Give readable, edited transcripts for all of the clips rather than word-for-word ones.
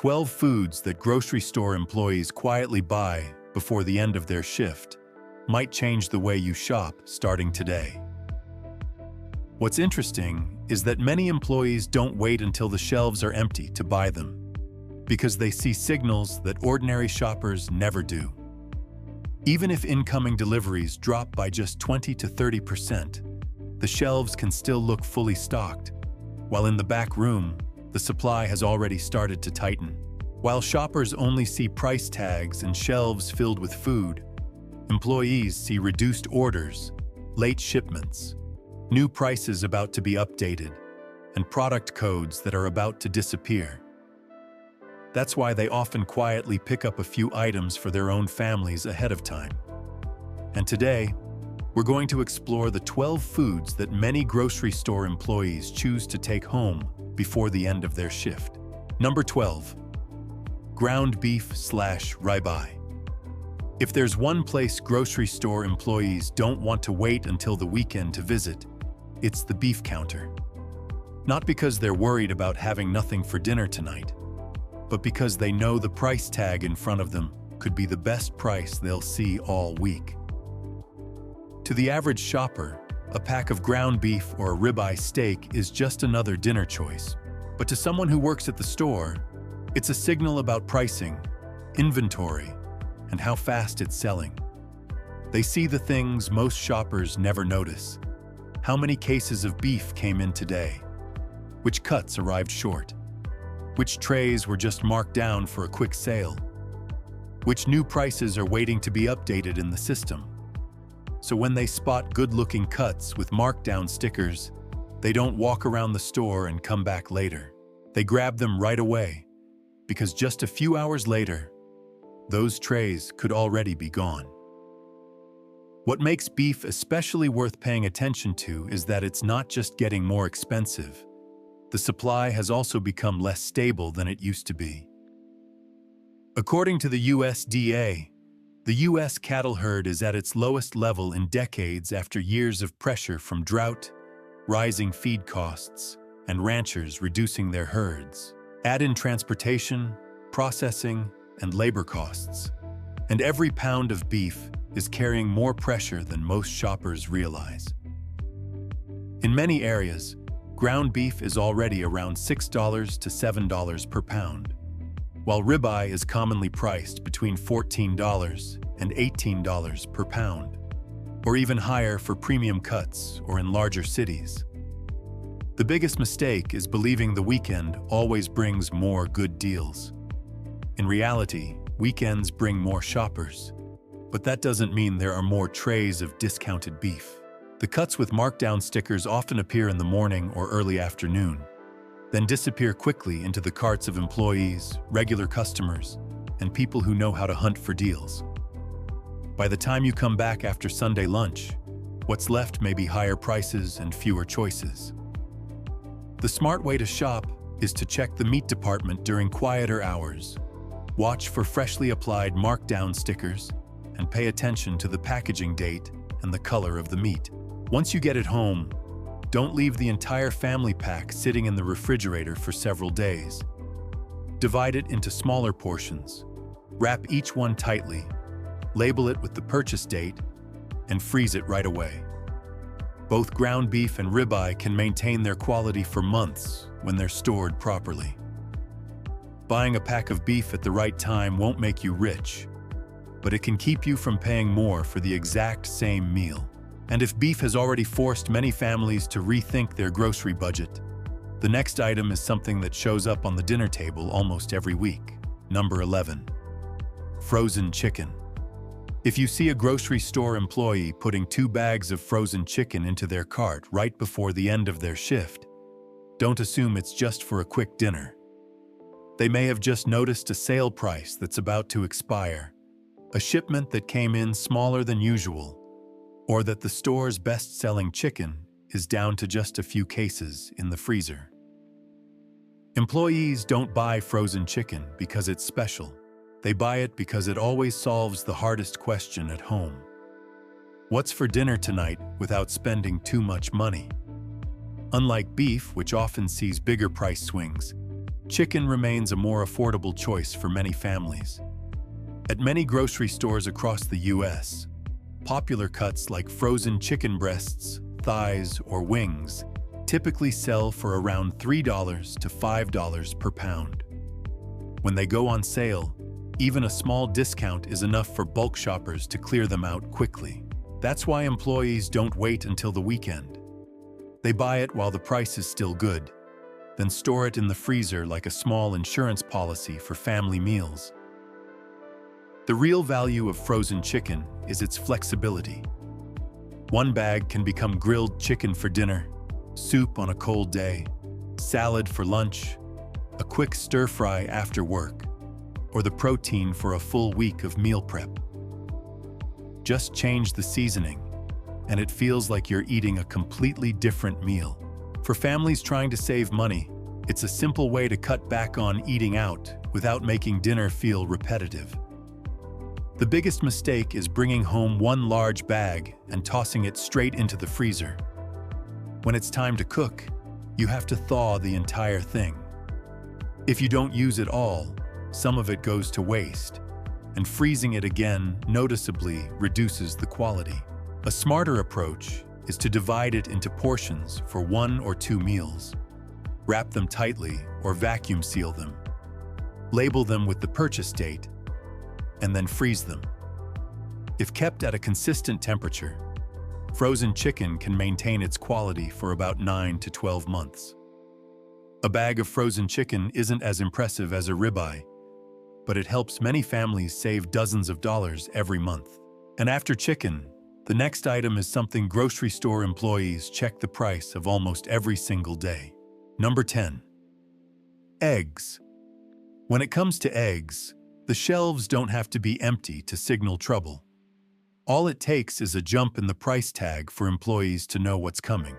12 foods that grocery store employees quietly buy before the end of their shift might change the way you shop starting today. What's interesting is that many employees don't wait until the shelves are empty to buy them, because they see signals that ordinary shoppers never do. Even if incoming deliveries drop by just 20 to 30%, the shelves can still look fully stocked, while in the back room, the supply has already started to tighten. While shoppers only see price tags and shelves filled with food, employees see reduced orders, late shipments, new prices about to be updated, and product codes that are about to disappear. That's why they often quietly pick up a few items for their own families ahead of time. And today, we're going to explore the 12 foods that many grocery store employees choose to take home before the end of their shift. Number 12. Ground beef/ribeye. If there's one place grocery store employees don't want to wait until the weekend to visit, it's the beef counter. Not because they're worried about having nothing for dinner tonight, but because they know the price tag in front of them could be the best price they'll see all week. To the average shopper, a pack of ground beef or a ribeye steak is just another dinner choice. But to someone who works at the store, it's a signal about pricing, inventory, and how fast it's selling. They see the things most shoppers never notice. How many cases of beef came in today? Which cuts arrived short? Which trays were just marked down for a quick sale? Which new prices are waiting to be updated in the system? So when they spot good-looking cuts with markdown stickers, they don't walk around the store and come back later. They grab them right away, because just a few hours later, those trays could already be gone. What makes beef especially worth paying attention to is that it's not just getting more expensive. The supply has also become less stable than it used to be. According to the USDA, the U.S. cattle herd is at its lowest level in decades after years of pressure from drought, rising feed costs, and ranchers reducing their herds. Add in transportation, processing, and labor costs, and every pound of beef is carrying more pressure than most shoppers realize. In many areas, ground beef is already around $6 to $7 per pound, while ribeye is commonly priced between $14 and $18 per pound, or even higher for premium cuts or in larger cities. The biggest mistake is believing the weekend always brings more good deals. In reality, weekends bring more shoppers, but that doesn't mean there are more trays of discounted beef. The cuts with markdown stickers often appear in the morning or early afternoon, then disappear quickly into the carts of employees, regular customers, and people who know how to hunt for deals. By the time you come back after Sunday lunch, what's left may be higher prices and fewer choices. The smart way to shop is to check the meat department during quieter hours. Watch for freshly applied markdown stickers and pay attention to the packaging date and the color of the meat. Once you get it home, don't leave the entire family pack sitting in the refrigerator for several days. Divide it into smaller portions, wrap each one tightly, label it with the purchase date, and freeze it right away. Both ground beef and ribeye can maintain their quality for months when they're stored properly. Buying a pack of beef at the right time won't make you rich, but it can keep you from paying more for the exact same meal. And if beef has already forced many families to rethink their grocery budget, the next item is something that shows up on the dinner table almost every week. Number 11. Frozen chicken. If you see a grocery store employee putting 2 bags of frozen chicken into their cart right before the end of their shift, don't assume it's just for a quick dinner. They may have just noticed a sale price that's about to expire, a shipment that came in smaller than usual, or that the store's best-selling chicken is down to just a few cases in the freezer. Employees don't buy frozen chicken because it's special. They buy it because it always solves the hardest question at home. What's for dinner tonight without spending too much money? Unlike beef, which often sees bigger price swings, chicken remains a more affordable choice for many families. At many grocery stores across the U.S., popular cuts like frozen chicken breasts, thighs, or wings typically sell for around $3 to $5 per pound. When they go on sale, even a small discount is enough for bulk shoppers to clear them out quickly. That's why employees don't wait until the weekend. They buy it while the price is still good, then store it in the freezer like a small insurance policy for family meals. The real value of frozen chicken is its flexibility. One bag can become grilled chicken for dinner, soup on a cold day, salad for lunch, a quick stir-fry after work, or the protein for a full week of meal prep. Just change the seasoning, and it feels like you're eating a completely different meal. For families trying to save money, it's a simple way to cut back on eating out without making dinner feel repetitive. The biggest mistake is bringing home one large bag and tossing it straight into the freezer. When it's time to cook, you have to thaw the entire thing. If you don't use it all, some of it goes to waste, and freezing it again noticeably reduces the quality. A smarter approach is to divide it into portions for 1 or 2 meals. Wrap them tightly or vacuum seal them. Label them with the purchase date, and then freeze them. If kept at a consistent temperature, frozen chicken can maintain its quality for about 9 to 12 months. A bag of frozen chicken isn't as impressive as a ribeye, but it helps many families save dozens of dollars every month. And after chicken, the next item is something grocery store employees check the price of almost every single day. Number 10. Eggs. When it comes to eggs, the shelves don't have to be empty to signal trouble. All it takes is a jump in the price tag for employees to know what's coming.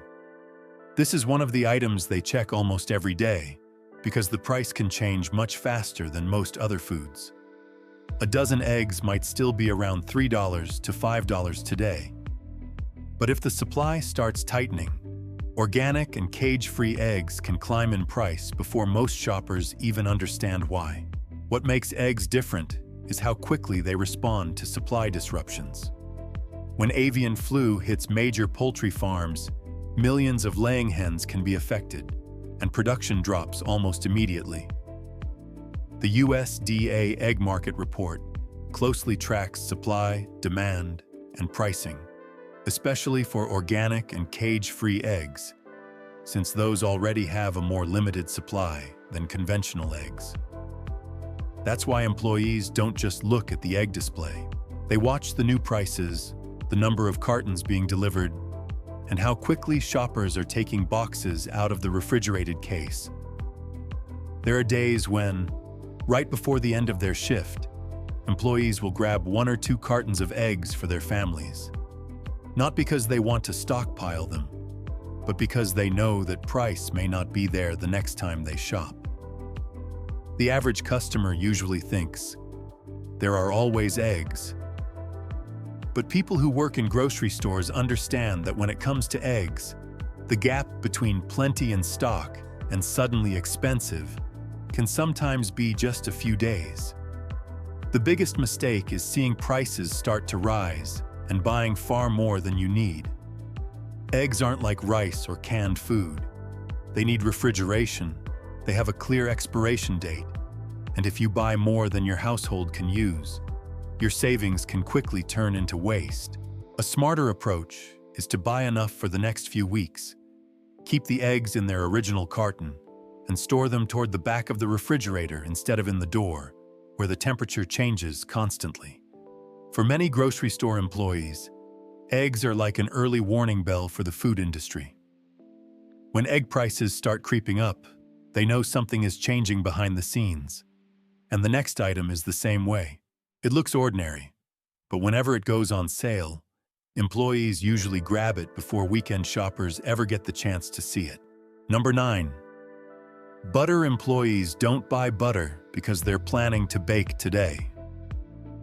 This is one of the items they check almost every day, because the price can change much faster than most other foods. A dozen eggs might still be around $3 to $5 today. But if the supply starts tightening, organic and cage-free eggs can climb in price before most shoppers even understand why. What makes eggs different is how quickly they respond to supply disruptions. When avian flu hits major poultry farms, millions of laying hens can be affected, and production drops almost immediately. The USDA Egg Market Report closely tracks supply, demand, and pricing, especially for organic and cage-free eggs, since those already have a more limited supply than conventional eggs. That's why employees don't just look at the egg display. They watch the new prices, the number of cartons being delivered, and how quickly shoppers are taking boxes out of the refrigerated case. There are days when, right before the end of their shift, employees will grab 1 or 2 cartons of eggs for their families. Not because they want to stockpile them, but because they know that price may not be there the next time they shop. The average customer usually thinks, there are always eggs. But people who work in grocery stores understand that when it comes to eggs, the gap between plenty in stock and suddenly expensive can sometimes be just a few days. The biggest mistake is seeing prices start to rise and buying far more than you need. Eggs aren't like rice or canned food. They need refrigeration, they have a clear expiration date, and if you buy more than your household can use, your savings can quickly turn into waste. A smarter approach is to buy enough for the next few weeks, keep the eggs in their original carton, and store them toward the back of the refrigerator instead of in the door, where the temperature changes constantly. For many grocery store employees, eggs are like an early warning bell for the food industry. When egg prices start creeping up, they know something is changing behind the scenes. And the next item is the same way. It looks ordinary, but whenever it goes on sale, employees usually grab it before weekend shoppers ever get the chance to see it. Number 9. Butter employees don't buy butter because they're planning to bake today.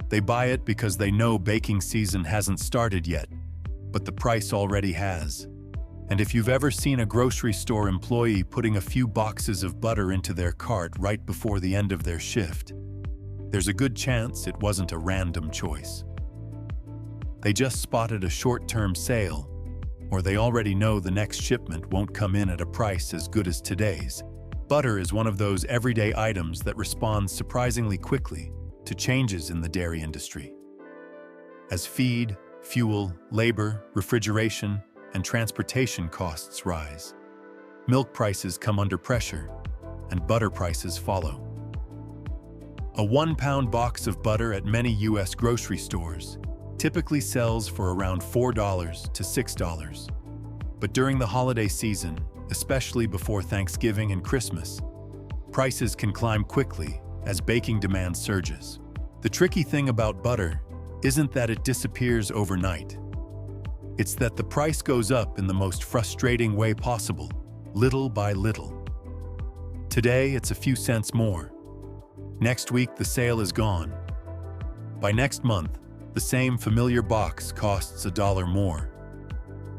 They buy it because they know baking season hasn't started yet, but the price already has. And if you've ever seen a grocery store employee putting a few boxes of butter into their cart right before the end of their shift, there's a good chance it wasn't a random choice. They just spotted a short-term sale, or they already know the next shipment won't come in at a price as good as today's. Butter is one of those everyday items that responds surprisingly quickly to changes in the dairy industry. As feed, fuel, labor, refrigeration, and transportation costs rise, milk prices come under pressure, and butter prices follow. A 1-pound box of butter at many U.S. grocery stores typically sells for around $4 to $6. But during the holiday season, especially before Thanksgiving and Christmas, prices can climb quickly as baking demand surges. The tricky thing about butter isn't that it disappears overnight. It's that the price goes up in the most frustrating way possible, little by little. Today, it's a few cents more. Next week, the sale is gone. By next month, the same familiar box costs $1 more.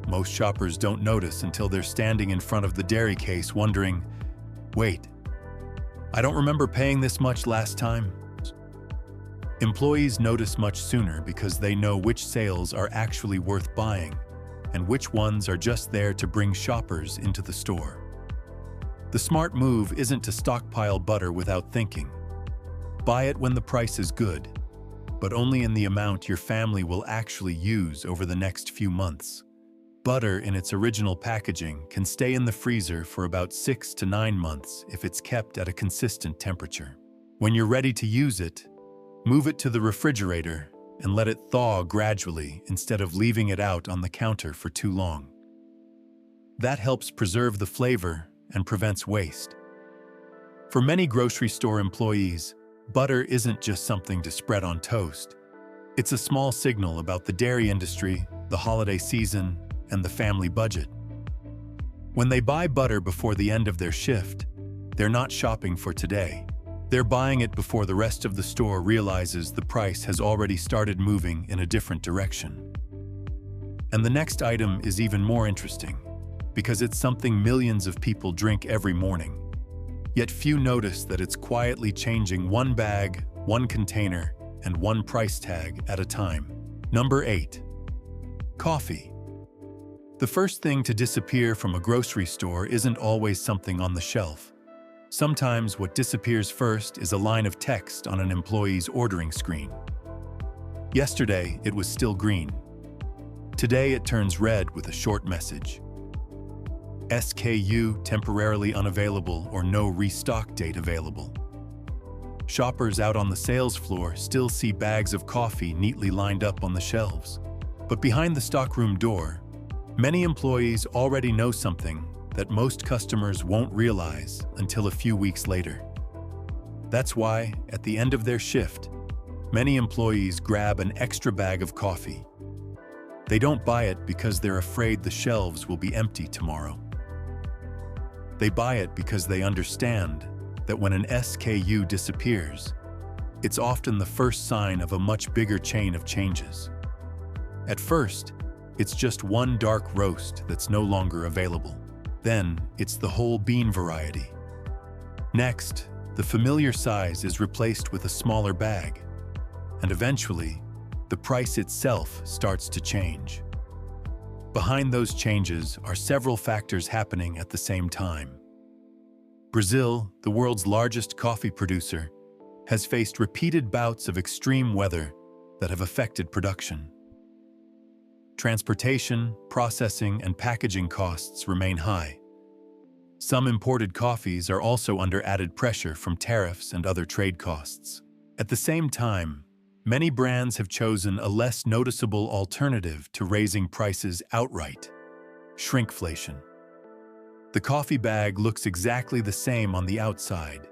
Most shoppers don't notice until they're standing in front of the dairy case wondering, wait, I don't remember paying this much last time. Employees notice much sooner because they know which sales are actually worth buying and which ones are just there to bring shoppers into the store. The smart move isn't to stockpile butter without thinking. Buy it when the price is good, but only in the amount your family will actually use over the next few months. Butter in its original packaging can stay in the freezer for about 6 to 9 months if it's kept at a consistent temperature. When you're ready to use it, move it to the refrigerator and let it thaw gradually instead of leaving it out on the counter for too long. That helps preserve the flavor and prevents waste. For many grocery store employees, butter isn't just something to spread on toast. It's a small signal about the dairy industry, the holiday season, and the family budget. When they buy butter before the end of their shift, they're not shopping for today. They're buying it before the rest of the store realizes the price has already started moving in a different direction. And the next item is even more interesting, because it's something millions of people drink every morning. Yet few notice that it's quietly changing one bag, one container, and one price tag at a time. Number 8. Coffee. The first thing to disappear from a grocery store isn't always something on the shelf. Sometimes what disappears first is a line of text on an employee's ordering screen. Yesterday, it was still green. Today, it turns red with a short message. SKU temporarily unavailable or no restock date available. Shoppers out on the sales floor still see bags of coffee neatly lined up on the shelves. But behind the stockroom door, many employees already know something that most customers won't realize until a few weeks later. That's why, at the end of their shift, many employees grab an extra bag of coffee. They don't buy it because they're afraid the shelves will be empty tomorrow. They buy it because they understand that when an SKU disappears, it's often the first sign of a much bigger chain of changes. At first, it's just one dark roast that's no longer available. Then, it's the whole bean variety. Next, the familiar size is replaced with a smaller bag. And eventually, the price itself starts to change. Behind those changes are several factors happening at the same time. Brazil, the world's largest coffee producer, has faced repeated bouts of extreme weather that have affected production. Transportation, processing, and packaging costs remain high. Some imported coffees are also under added pressure from tariffs and other trade costs. At the same time, many brands have chosen a less noticeable alternative to raising prices outright: shrinkflation. The coffee bag looks exactly the same on the outside,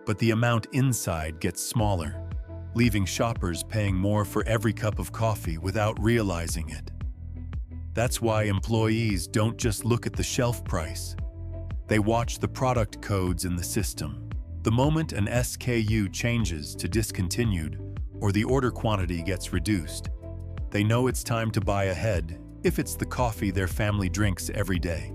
but the amount inside gets smaller, leaving shoppers paying more for every cup of coffee without realizing it. That's why employees don't just look at the shelf price. They watch the product codes in the system. The moment an SKU changes to discontinued or the order quantity gets reduced, they know it's time to buy ahead if it's the coffee their family drinks every day.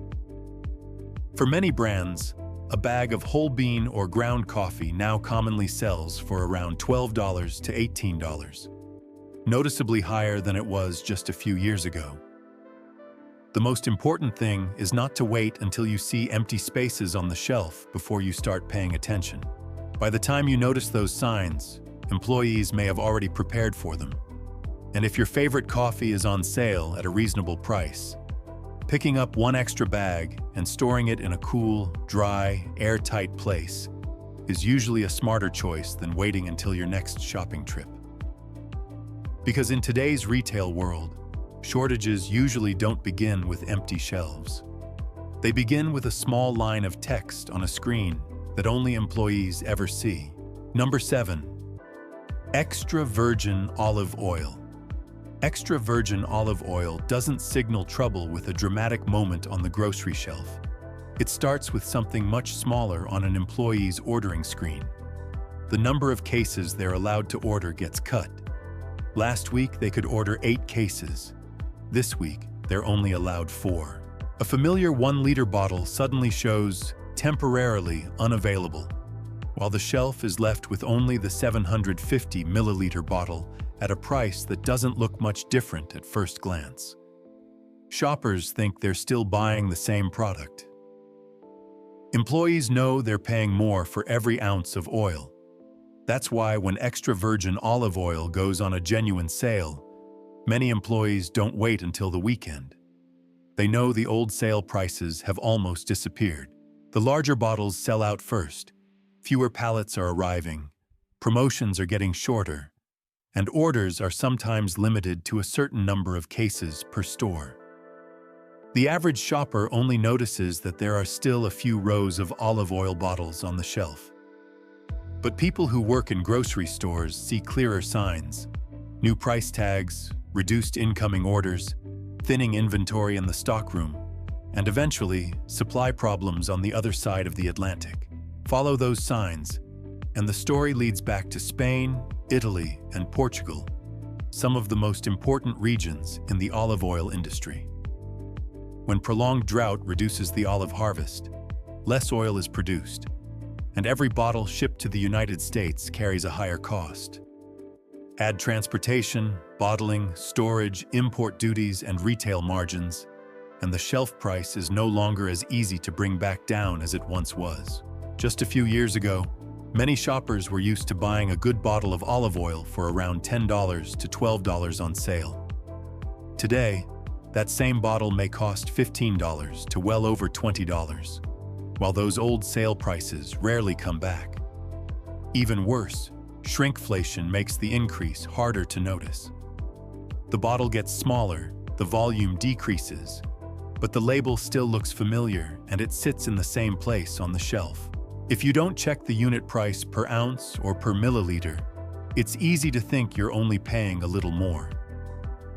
For many brands, a bag of whole bean or ground coffee now commonly sells for around $12 to $18, noticeably higher than it was just a few years ago. The most important thing is not to wait until you see empty spaces on the shelf before you start paying attention. By the time you notice those signs, employees may have already prepared for them. And if your favorite coffee is on sale at a reasonable price, picking up one extra bag and storing it in a cool, dry, airtight place is usually a smarter choice than waiting until your next shopping trip. Because in today's retail world, shortages usually don't begin with empty shelves. They begin with a small line of text on a screen that only employees ever see. Number 7. Extra virgin olive oil. Extra virgin olive oil doesn't signal trouble with a dramatic moment on the grocery shelf. It starts with something much smaller on an employee's ordering screen. The number of cases they're allowed to order gets cut. Last week, they could order 8 cases. This week, they're only allowed 4. A familiar 1-liter bottle suddenly shows temporarily unavailable, while the shelf is left with only the 750-milliliter bottle at a price that doesn't look much different at first glance. Shoppers think they're still buying the same product. Employees know they're paying more for every ounce of oil. That's why when extra virgin olive oil goes on a genuine sale, many employees don't wait until the weekend. They know the old sale prices have almost disappeared. The larger bottles sell out first. Fewer pallets are arriving. Promotions are getting shorter. And orders are sometimes limited to a certain number of cases per store. The average shopper only notices that there are still a few rows of olive oil bottles on the shelf. But people who work in grocery stores see clearer signs: new price tags, reduced incoming orders, thinning inventory in the stockroom, and eventually, supply problems on the other side of the Atlantic. Follow those signs, and the story leads back to Spain, Italy, and Portugal, some of the most important regions in the olive oil industry. When prolonged drought reduces the olive harvest, less oil is produced, and every bottle shipped to the United States carries a higher cost. Add transportation, bottling, storage, import duties, and retail margins, and the shelf price is no longer as easy to bring back down as it once was. Just a few years ago, many shoppers were used to buying a good bottle of olive oil for around $10 to $12 on sale. Today, that same bottle may cost $15 to well over $20, while those old sale prices rarely come back. Even worse, shrinkflation makes the increase harder to notice. The bottle gets smaller, the volume decreases, but the label still looks familiar and it sits in the same place on the shelf. If you don't check the unit price per ounce or per milliliter, it's easy to think you're only paying a little more.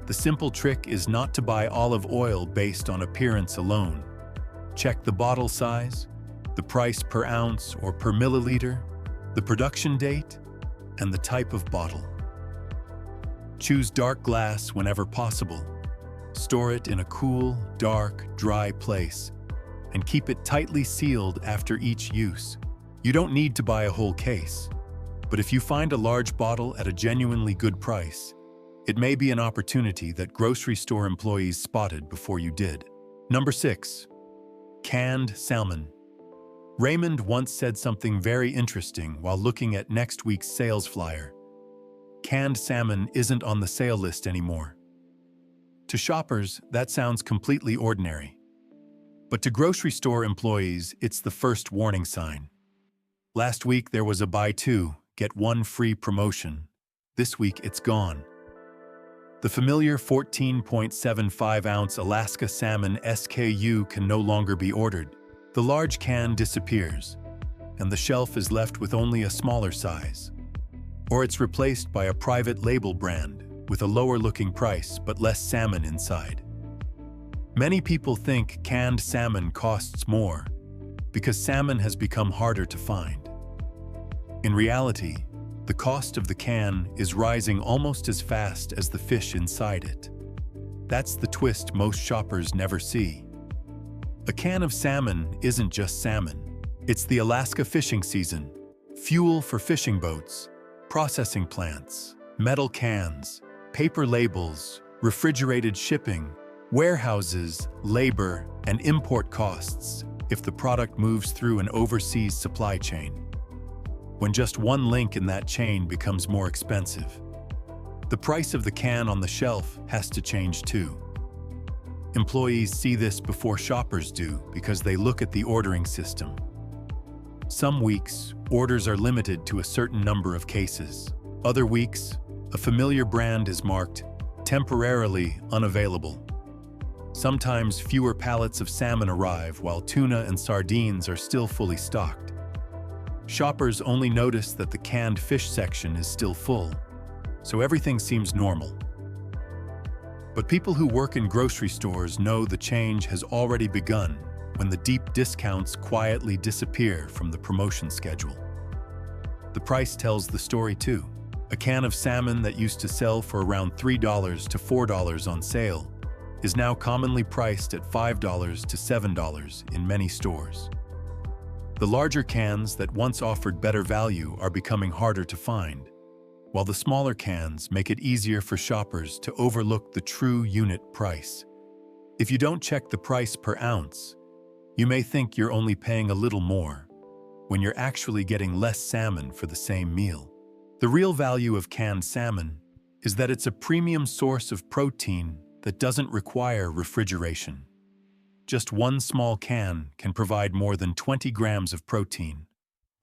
The simple trick is not to buy olive oil based on appearance alone. Check the bottle size, the price per ounce or per milliliter, the production date, and the type of bottle. Choose dark glass whenever possible. Store it in a cool, dark, dry place, and keep it tightly sealed after each use. You don't need to buy a whole case, but if you find a large bottle at a genuinely good price, it may be an opportunity that grocery store employees spotted before you did. Number 6. Canned salmon. Raymond once said something very interesting while looking at next week's sales flyer. Canned salmon isn't on the sale list anymore. To shoppers, that sounds completely ordinary. But to grocery store employees, it's the first warning sign. Last week there was a buy 2, get 1 free promotion. This week it's gone. The familiar 14.75-ounce Alaska salmon SKU can no longer be ordered. The large can disappears, and the shelf is left with only a smaller size. Or it's replaced by a private label brand with a lower-looking price but less salmon inside. Many people think canned salmon costs more because salmon has become harder to find. In reality, the cost of the can is rising almost as fast as the fish inside it. That's the twist most shoppers never see. A can of salmon isn't just salmon. It's the Alaska fishing season, fuel for fishing boats, processing plants, metal cans, paper labels, refrigerated shipping, warehouses, labor, and import costs if the product moves through an overseas supply chain. When just one link in that chain becomes more expensive, the price of the can on the shelf has to change too. Employees see this before shoppers do because they look at the ordering system. Some weeks, orders are limited to a certain number of cases. Other weeks, a familiar brand is marked temporarily unavailable. Sometimes fewer pallets of salmon arrive while tuna and sardines are still fully stocked. Shoppers only notice that the canned fish section is still full, so everything seems normal. But people who work in grocery stores know the change has already begun when the deep discounts quietly disappear from the promotion schedule. The price tells the story too. A can of salmon that used to sell for around $3 to $4 on sale is now commonly priced at $5 to $7 in many stores. The larger cans that once offered better value are becoming harder to find, while the smaller cans make it easier for shoppers to overlook the true unit price. If you don't check the price per ounce, you may think you're only paying a little more, when you're actually getting less salmon for the same meal. The real value of canned salmon is that it's a premium source of protein that doesn't require refrigeration. Just one small can can provide more than 20 grams of protein,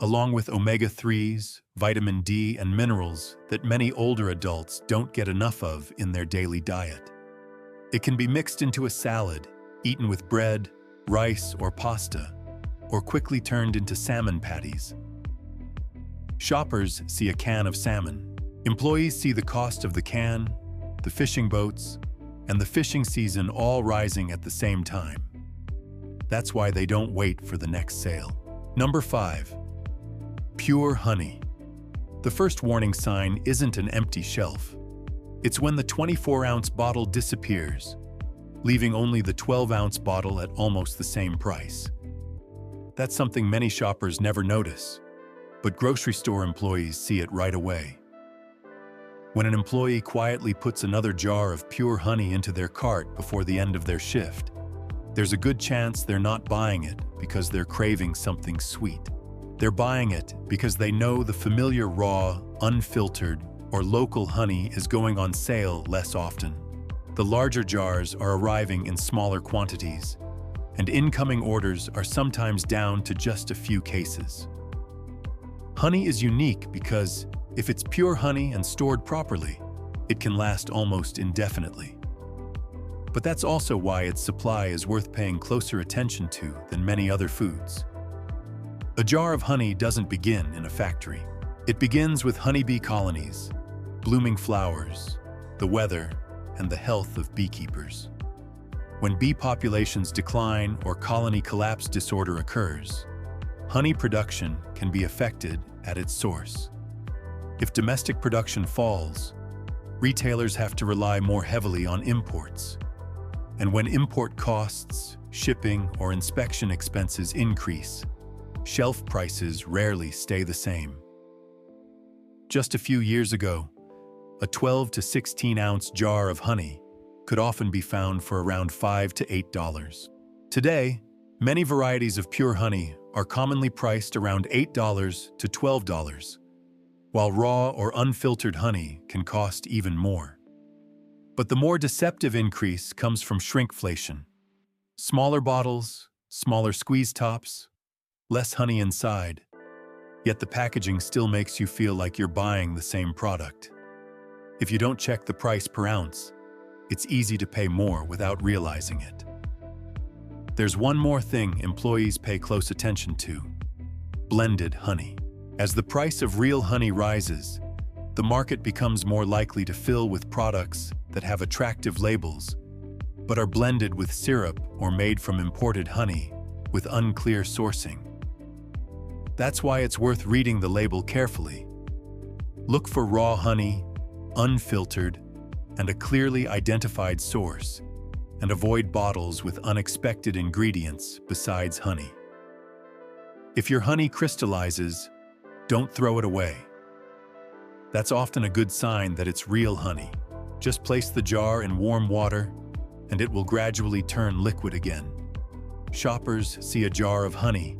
along with omega-3s, vitamin D, and minerals that many older adults don't get enough of in their daily diet. It can be mixed into a salad, eaten with bread, rice, or pasta, or quickly turned into salmon patties. Shoppers see a can of salmon. Employees see the cost of the can, the fishing boats, and the fishing season all rising at the same time. That's why they don't wait for the next sale. Number 5. Pure honey. The first warning sign isn't an empty shelf. It's when the 24-ounce bottle disappears, leaving only the 12-ounce bottle at almost the same price. That's something many shoppers never notice, but grocery store employees see it right away. When an employee quietly puts another jar of pure honey into their cart before the end of their shift, there's a good chance they're not buying it because they're craving something sweet. They're buying it because they know the familiar raw, unfiltered, or local honey is going on sale less often. The larger jars are arriving in smaller quantities, and incoming orders are sometimes down to just a few cases. Honey is unique because if it's pure honey and stored properly, it can last almost indefinitely. But that's also why its supply is worth paying closer attention to than many other foods. A jar of honey doesn't begin in a factory. It begins with honeybee colonies, blooming flowers, the weather, and the health of beekeepers. When bee populations decline or colony collapse disorder occurs, honey production can be affected at its source. If domestic production falls, retailers have to rely more heavily on imports. And when import costs, shipping, or inspection expenses increase, shelf prices rarely stay the same. Just a few years ago, a 12 to 16-ounce jar of honey could often be found for around $5 to $8. Today, many varieties of pure honey are commonly priced around $8 to $12, while raw or unfiltered honey can cost even more. But the more deceptive increase comes from shrinkflation. Smaller bottles, smaller squeeze tops, less honey inside, yet the packaging still makes you feel like you're buying the same product. If you don't check the price per ounce, it's easy to pay more without realizing it. There's one more thing employees pay close attention to: blended honey. As the price of real honey rises, the market becomes more likely to fill with products that have attractive labels, but are blended with syrup or made from imported honey with unclear sourcing. That's why it's worth reading the label carefully. Look for raw honey, unfiltered, and a clearly identified source, and avoid bottles with unexpected ingredients besides honey. If your honey crystallizes, don't throw it away. That's often a good sign that it's real honey. Just place the jar in warm water, and it will gradually turn liquid again. Shoppers see a jar of honey.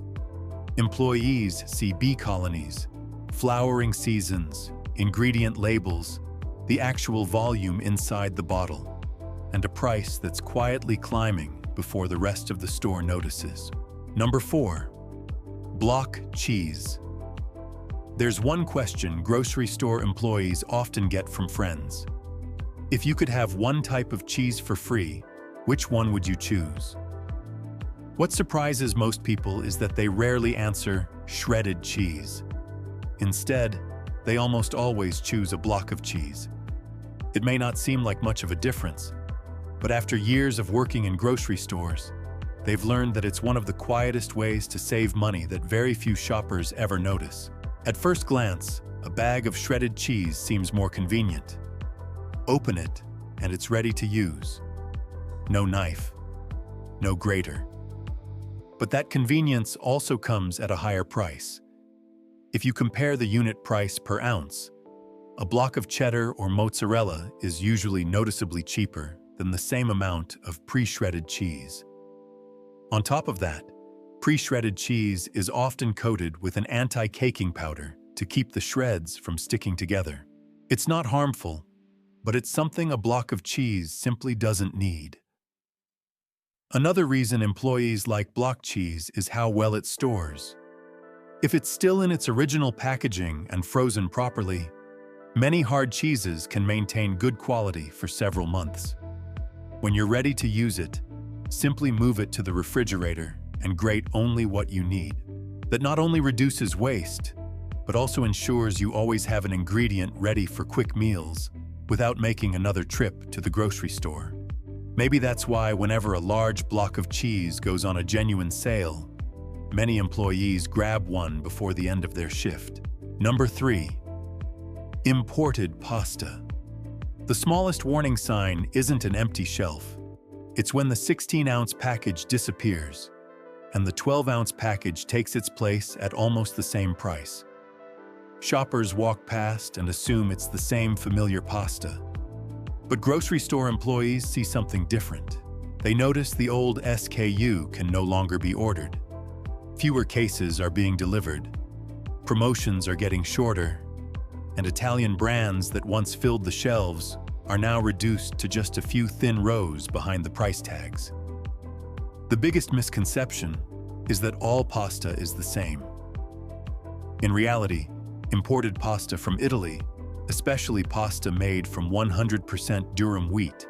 Employees see bee colonies, flowering seasons, ingredient labels, the actual volume inside the bottle, and a price that's quietly climbing before the rest of the store notices. Number 4. Block cheese. There's one question grocery store employees often get from friends. If you could have one type of cheese for free, which one would you choose? What surprises most people is that they rarely answer shredded cheese. Instead, they almost always choose a block of cheese. It may not seem like much of a difference, but after years of working in grocery stores, they've learned that it's one of the quietest ways to save money that very few shoppers ever notice. At first glance, a bag of shredded cheese seems more convenient. Open it, and it's ready to use. No knife, no grater. But that convenience also comes at a higher price. If you compare the unit price per ounce, a block of cheddar or mozzarella is usually noticeably cheaper than the same amount of pre-shredded cheese. On top of that, pre-shredded cheese is often coated with an anti-caking powder to keep the shreds from sticking together. It's not harmful, but it's something a block of cheese simply doesn't need. Another reason employees like block cheese is how well it stores. If it's still in its original packaging and frozen properly, many hard cheeses can maintain good quality for several months. When you're ready to use it, simply move it to the refrigerator and grate only what you need. That not only reduces waste, but also ensures you always have an ingredient ready for quick meals without making another trip to the grocery store. Maybe that's why whenever a large block of cheese goes on a genuine sale, many employees grab one before the end of their shift. Number 3. Imported pasta. The smallest warning sign isn't an empty shelf. It's when the 16-ounce package disappears and the 12-ounce package takes its place at almost the same price. Shoppers walk past and assume it's the same familiar pasta. But grocery store employees see something different. They notice the old SKU can no longer be ordered. Fewer cases are being delivered. Promotions are getting shorter. And Italian brands that once filled the shelves are now reduced to just a few thin rows behind the price tags. The biggest misconception is that all pasta is the same. In reality, imported pasta from Italy, especially pasta made from 100% durum wheat,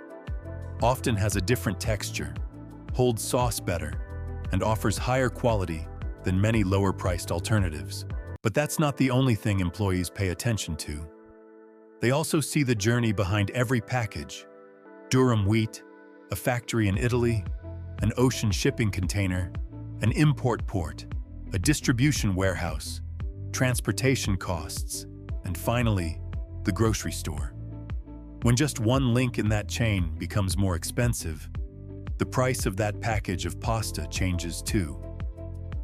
often has a different texture, holds sauce better, and offers higher quality than many lower-priced alternatives. But that's not the only thing employees pay attention to. They also see the journey behind every package: durum wheat, a factory in Italy, an ocean shipping container, an import port, a distribution warehouse, transportation costs, and finally, the grocery store. When just one link in that chain becomes more expensive, the price of that package of pasta changes too.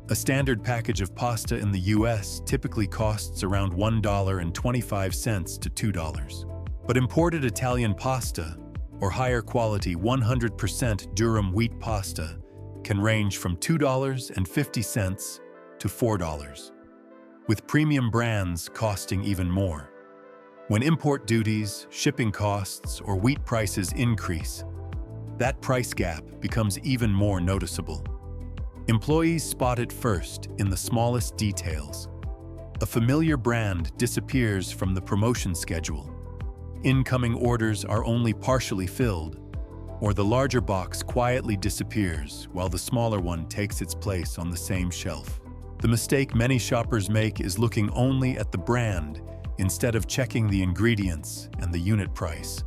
A standard package of pasta in the US typically costs around $1.25 to $2. But imported Italian pasta, or higher quality 100% durum wheat pasta, can range from $2.50 to $4, with premium brands costing even more. When import duties, shipping costs, or wheat prices increase, that price gap becomes even more noticeable. Employees spot it first in the smallest details. A familiar brand disappears from the promotion schedule. Incoming orders are only partially filled, or the larger box quietly disappears while the smaller one takes its place on the same shelf. The mistake many shoppers make is looking only at the brand instead of checking the ingredients and the unit price.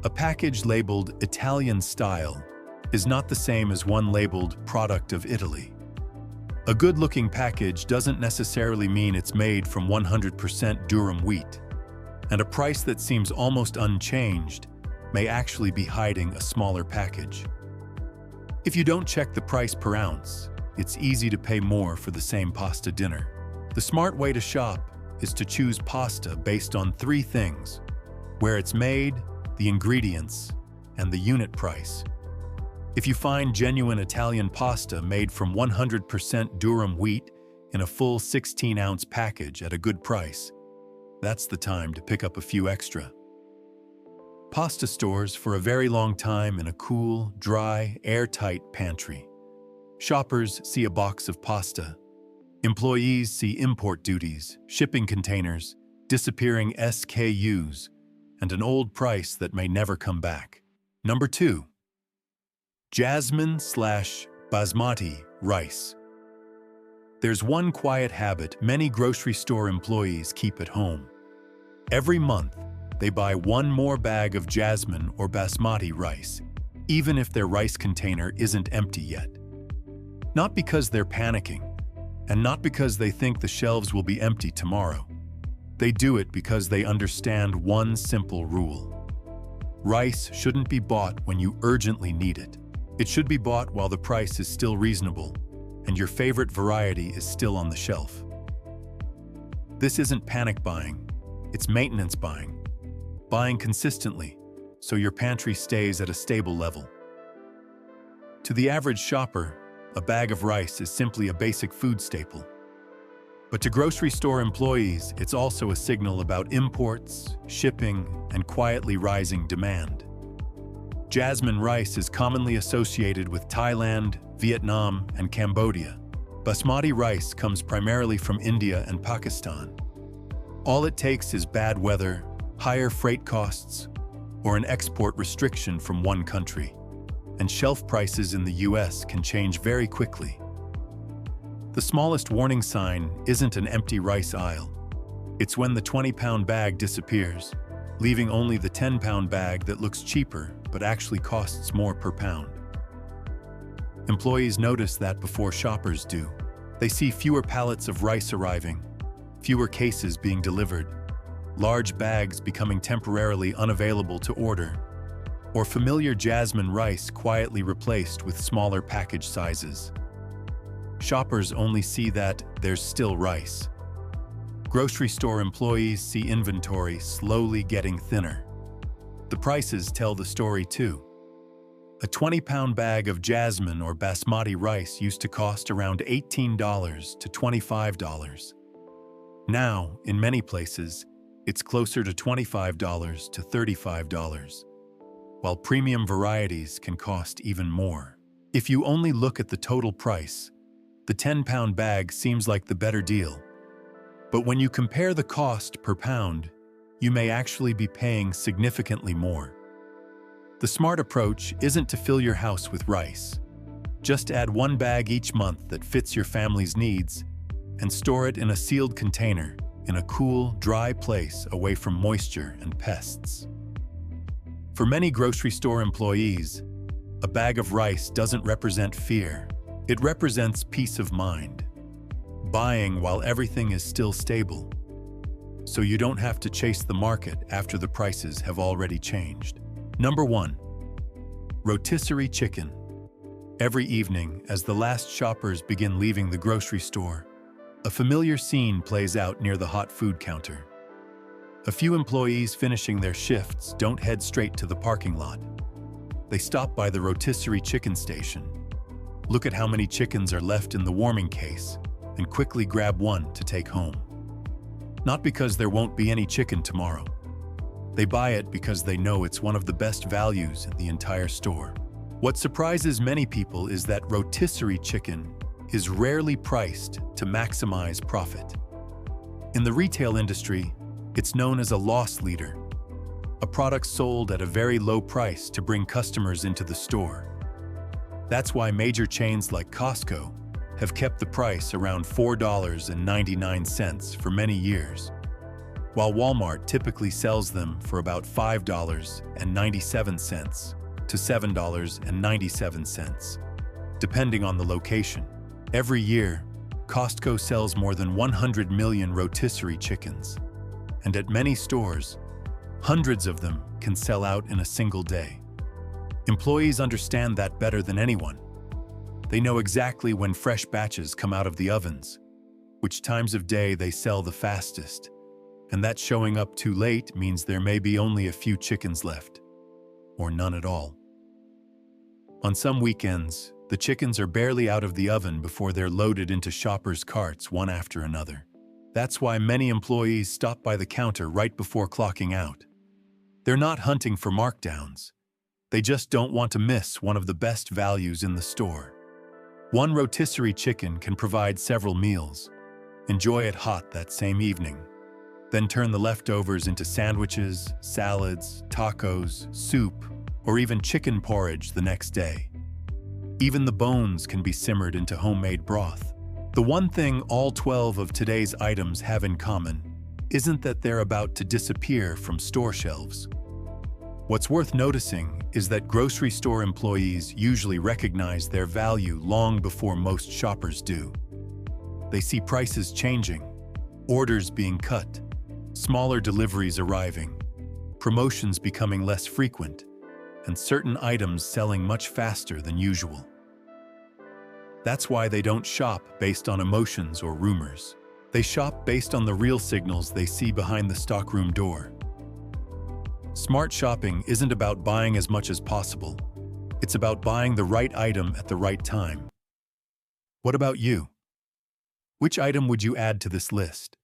A package labeled Italian style is not the same as one labeled product of Italy. A good-looking package doesn't necessarily mean it's made from 100% durum wheat. And a price that seems almost unchanged may actually be hiding a smaller package. If you don't check the price per ounce, it's easy to pay more for the same pasta dinner. The smart way to shop is to choose pasta based on three things: where it's made, the ingredients, and the unit price. If you find genuine Italian pasta made from 100% durum wheat in a full 16-ounce package at a good price, that's the time to pick up a few extra. Pasta stores for a very long time in a cool, dry, airtight pantry. Shoppers see a box of pasta. Employees see import duties, shipping containers, disappearing SKUs, and an old price that may never come back. Number 2. Jasmine / Basmati rice. There's one quiet habit many grocery store employees keep at home. Every month, they buy one more bag of Jasmine or Basmati rice, even if their rice container isn't empty yet. Not because they're panicking, and not because they think the shelves will be empty tomorrow. They do it because they understand one simple rule. Rice shouldn't be bought when you urgently need it. It should be bought while the price is still reasonable and your favorite variety is still on the shelf. This isn't panic buying, it's maintenance buying. Buying consistently so your pantry stays at a stable level. To the average shopper, a bag of rice is simply a basic food staple. But to grocery store employees, it's also a signal about imports, shipping, and quietly rising demand. Jasmine rice is commonly associated with Thailand, Vietnam, and Cambodia. Basmati rice comes primarily from India and Pakistan. All it takes is bad weather, higher freight costs, or an export restriction from one country, and shelf prices in the US can change very quickly. The smallest warning sign isn't an empty rice aisle. It's when the 20-pound bag disappears, leaving only the 10-pound bag that looks cheaper but actually costs more per pound. Employees notice that before shoppers do. They see fewer pallets of rice arriving, fewer cases being delivered, large bags becoming temporarily unavailable to order, or familiar Jasmine rice quietly replaced with smaller package sizes. Shoppers only see that there's still rice. Grocery store employees see inventory slowly getting thinner. The prices tell the story too. A 20-pound bag of Jasmine or Basmati rice used to cost around $18 to $25. Now, in many places, it's closer to $25 to $35, while premium varieties can cost even more. If you only look at the total price, the 10-pound bag seems like the better deal. But when you compare the cost per pound, you may actually be paying significantly more. The smart approach isn't to fill your house with rice. Just add one bag each month that fits your family's needs and store it in a sealed container in a cool, dry place away from moisture and pests. For many grocery store employees, a bag of rice doesn't represent fear. It represents peace of mind. Buying while everything is still stable, so you don't have to chase the market after the prices have already changed. Number 1. Rotisserie chicken. Every evening, as the last shoppers begin leaving the grocery store, a familiar scene plays out near the hot food counter. A few employees finishing their shifts don't head straight to the parking lot. They stop by the rotisserie chicken station, look at how many chickens are left in the warming case, and quickly grab one to take home. Not because there won't be any chicken tomorrow. They buy it because they know it's one of the best values in the entire store. What surprises many people is that rotisserie chicken is rarely priced to maximize profit. In the retail industry, it's known as a loss leader, a product sold at a very low price to bring customers into the store. That's why major chains like Costco have kept the price around $4.99 for many years, while Walmart typically sells them for about $5.97 to $7.97, depending on the location. Every year, Costco sells more than 100 million rotisserie chickens, And at many stores, hundreds of them can sell out in a single day. Employees understand that better than anyone. They know exactly when fresh batches come out of the ovens, which times of day they sell the fastest, and that showing up too late means there may be only a few chickens left, or none at all. On some weekends, the chickens are barely out of the oven before they're loaded into shoppers' carts one after another. That's why many employees stop by the counter right before clocking out. They're not hunting for markdowns. They just don't want to miss one of the best values in the store. One rotisserie chicken can provide several meals. Enjoy it hot that same evening. Then turn the leftovers into sandwiches, salads, tacos, soup, or even chicken porridge the next day. Even the bones can be simmered into homemade broth. The one thing all 12 of today's items have in common isn't that they're about to disappear from store shelves. What's worth noticing is that grocery store employees usually recognize their value long before most shoppers do. They see prices changing, orders being cut, smaller deliveries arriving, promotions becoming less frequent, and certain items selling much faster than usual. That's why they don't shop based on emotions or rumors. They shop based on the real signals they see behind the stockroom door. Smart shopping isn't about buying as much as possible. It's about buying the right item at the right time. What about you? Which item would you add to this list?